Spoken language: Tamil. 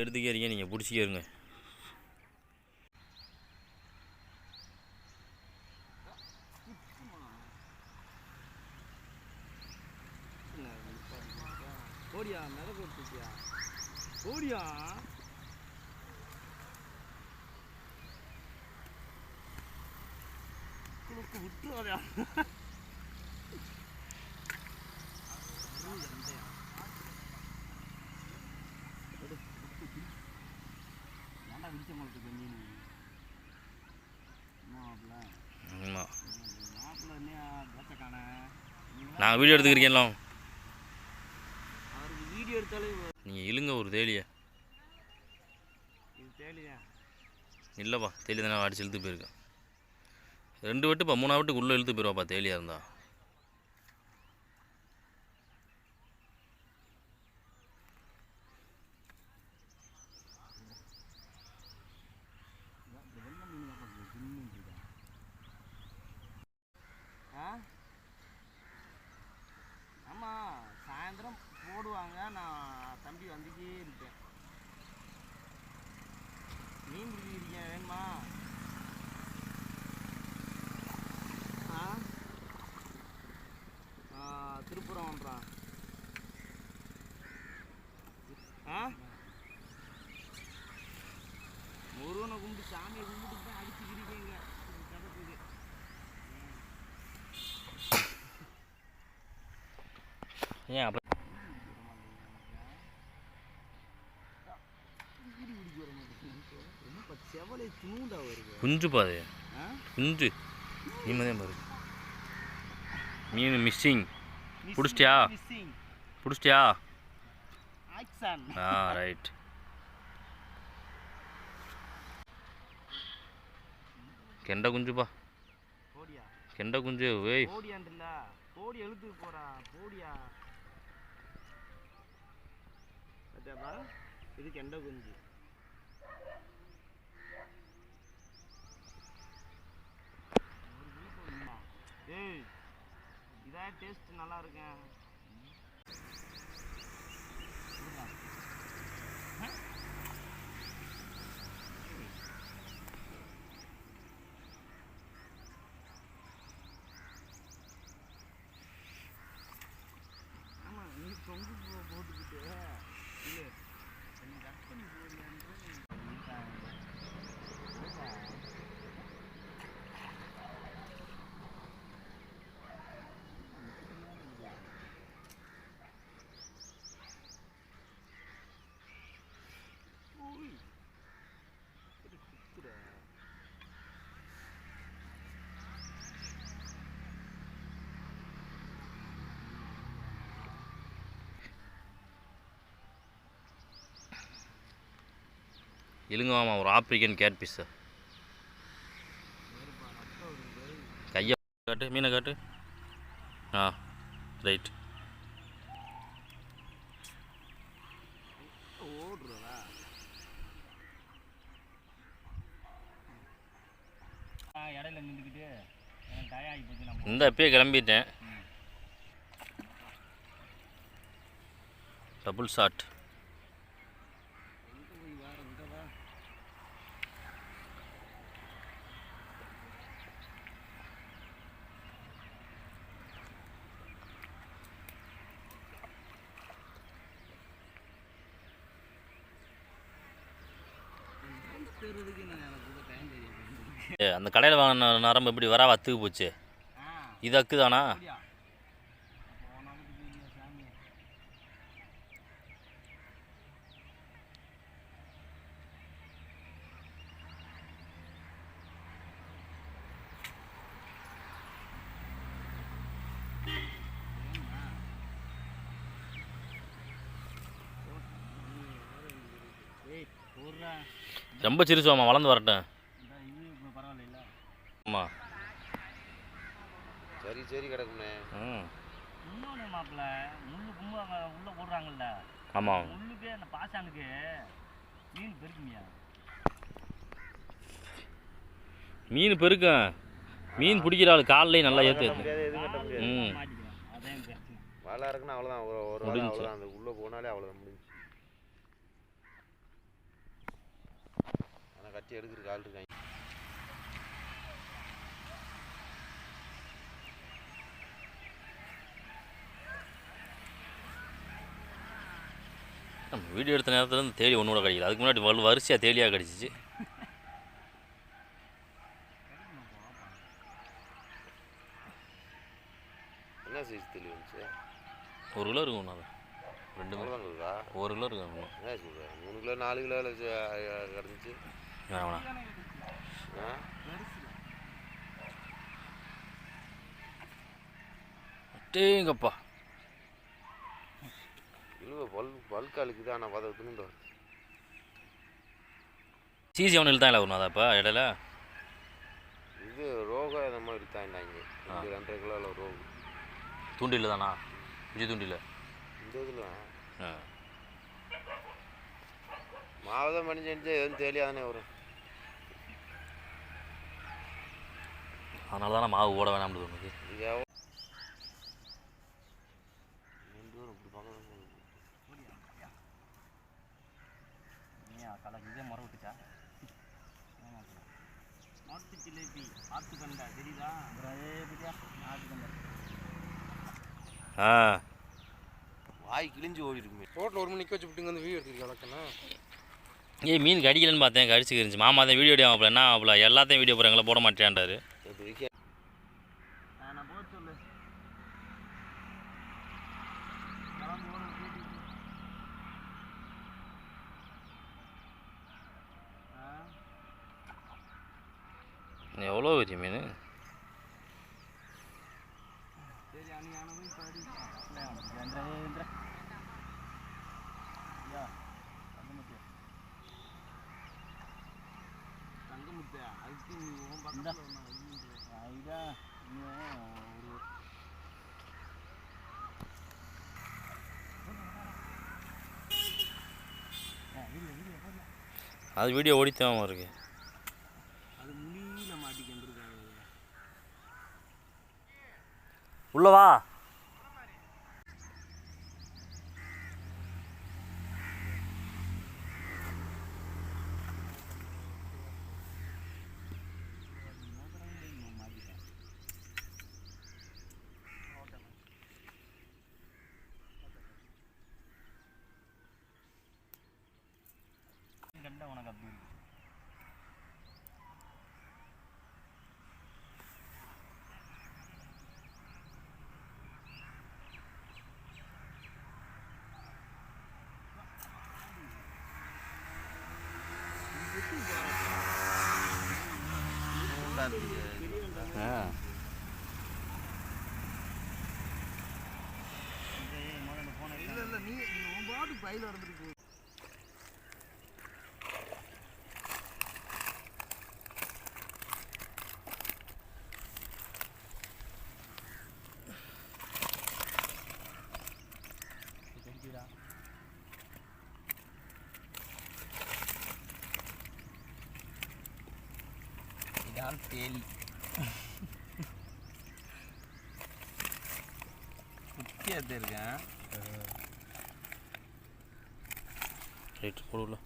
எடுத்துக்கிறீங்க நீங்கள் பிடிச்சிக்கிறங்க. ஓடியா மிளகு கொடுத்துட்டியா ஓடியா விட்டுறாதா நான் வீடியோ எடுத்துக்கிறீங்களா? வீடியோ எடுத்தாலே நீங்கள் இழுங்க ஒரு தேலியை. இல்லைப்பா தேலி தானே அடிச்சு இழுத்து போயிருக்கேன். 2 வெட்டுப்பா 3 வெட்டுக்கு உள்ளே இழுத்து போயிடுவாப்பா தேலியாக இருந்தா. ஆமாம் சாயந்தரம் போடுவாங்க. நான் தம்பி வந்துட்டே இருப்பேன். மீன் பிடிக்கிறீங்க வேணுமா? திருப்புறம் பண்ணுறான். முருகனை கும்பிட்டு சாமியை கும்பிட்டு தான் அடிச்சுக்கிறீங்க கிடக்குது. ஏன் அப்போ செவலை தூண்டா வருது. குஞ்சு பாது குஞ்சு நீமதான் பாரு. மீன் மிஸ்ஸிங். பிடிச்சிட்டியா? பிடிச்சிட்டியா? ரைட். கெண்டை குஞ்சுப்பா. கெண்டை குஞ்சு வேய் போடி எழுத்து போறா போடியா. இது கெண்டை குஞ்சு. ஏய் இதான் டேஸ்ட் நல்லா இருக்கேன். ஆமாம் நீ தொங்கு போட்டுக்கிட்டு இல்லை கட் பண்ணி இழுங்க மாமா. ஒரு ஆப்ரிக்கன் கேட் பீஸு. கையை காட்டு மீனை காட்டு. ரைட். இடையில நின்றுக்கிட்டு டயாகி போச்சு. இந்த அப்பயே கிளம்பிட்டேன். Double shot. அந்த கடையில் வாங்கின நரம்பு எப்படி வரா வத்துக்கு போச்சு. இது அக்குதானா? ரொம்ப சிரிச்சுவாமா வளர்ந்து வரட்டும். ஆமாம் சரி சரி கிடக்குமே. இன்னொன்று மாப்பிள்ள முள்ளு கும்பு அங்கே உள்ளே போடுறாங்கல்ல. ஆமாம் முள்ளுக்கு அந்த பாசானுக்கு மீன் பெருக்குமியா? மீன் பெருக்கும். மீன் பிடிக்கிற ஆள் காலையிலே நல்லா ஏற்று. வலை இருக்குன்னா அவ்வளோதான். ஒரு அவ்வளோதான். அந்த உள்ளே போனாலே அவ்வளோதான் முடிஞ்சு. பிடிச்சி எடுக்கிறதுக்கு ஆள் இருக்காங்க. நம்ம வீடியோ எடுத்த நேரத்தில் இருந்து தேடி ஒன்று கூட கிடைக்கல. அதுக்கு முன்னாடி வரிசையாக தேடியாக கிடச்சிச்சு. என்ன சைஸ் தெளி வந்துச்சு? 1 கிலோ இருக்கும் ஒன்று. அது 2 கிலோ தான் இருக்குதா? 1 கிலோ இருக்கும் ஒன்று. என்ன சொல்கிறேன், 3 கிலோ 4 கிலோ கிடந்துச்சு. வேணாம் டேங்கப்பா இல்லை பல்காலுக்கு தான். ஆனால் பார்த்து துணுண்டா சிசி அவனு இழுத்தான் இல்லை ஒன்று அதாப்பா இடையில. இது ரோகம் இந்த மாதிரி இழுத்தாங்க. 2.5 கிலோவில் ரோகு தூண்டில் தானா? விஜய் தூண்டில் இந்த இதில் மாவு தான் பண்ணி செஞ்சு எதுவும் தெரியாதானே வரும். அதனால தானே மாவு ஓட வேணாம்னு தோணுது. இதே மரம் விட்டுச்சா? நாட்டு ஜிலேபி ஆத்துக்கண்டா தெரியுதா? ஆத்துக்கண்டா வாய் கிழிஞ்சு ஓடி இருக்குமே. ரோட்டில் 1 மணிக்கு வச்சு விட்டுங்க வந்து வீடியோ எடுத்துக்கிட்டு வளர்க்கண்ணா. ஏய் மீன் கடிக்கலன்னு பார்த்தேன், கடிச்சிக்கு இருந்துச்சு. மாமா தான் வீடியோ எடுக்காம என்ன அவ்வளோ எல்லாத்தையும் வீடியோ போகிறாங்களா போட மாட்டேன்டாரு. நான் போக சொல்லு. எவ்வளோ பெரிய மீன். சரி அன்னைக்கு போய் பாடி தங்கமுத்து அதுக்கு நீ உன் பக்கத்தில் ஐயா ஒரு அது வீடியோ ஓடித்தான் இருக்கு. அது முடியல மாட்டிக்கின்றிருக்காங்க. உள்ளவா கண்டா உனக்கு அப்படி இல்லை நீ உன் பாட்டு பையில் நடந்துருக்கு. இதான் தேலி குட்டியாக இருக்கேன். ரைட்டு போடுல.